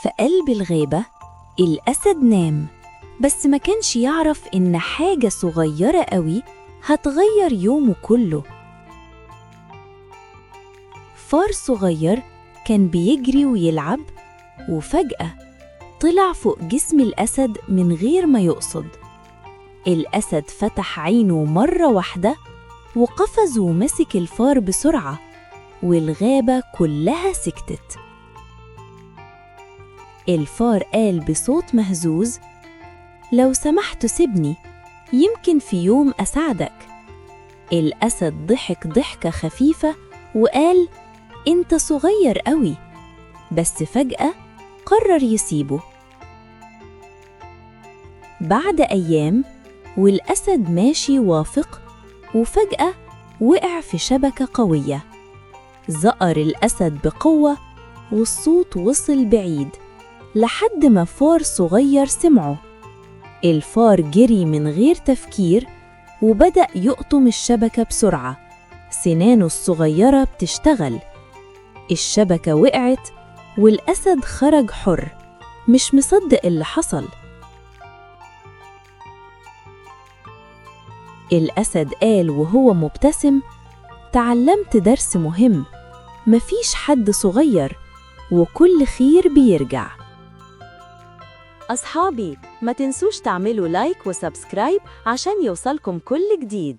في قلب الغابة الأسد نام، بس ما كانش يعرف إن حاجة صغيرة قوي هتغير يومه كله. فار صغير كان بيجري ويلعب، وفجأة طلع فوق جسم الأسد من غير ما يقصد. الأسد فتح عينه مرة واحدة وقفز ومسك الفار بسرعة، والغابة كلها سكتت. الفار قال بصوت مهزوز: لو سمحت سيبني، يمكن في يوم أساعدك. الأسد ضحك ضحكة خفيفة وقال: أنت صغير قوي. بس فجأة قرر يسيبه. بعد أيام والأسد ماشي واثق، وفجأة وقع في شبكة قوية. زقر الأسد بقوة والصوت وصل بعيد لحد ما فار صغير سمعه. الفار جري من غير تفكير وبدأ يقطم الشبكة بسرعة، سنانه الصغيرة بتشتغل. الشبكة وقعت والأسد خرج حر، مش مصدق اللي حصل. الأسد قال وهو مبتسم: تعلمت درس مهم، مفيش حد صغير وكل خير بيرجع. أصحابي، ما تنسوش تعملوا لايك وسبسكرايب عشان يوصلكم كل جديد.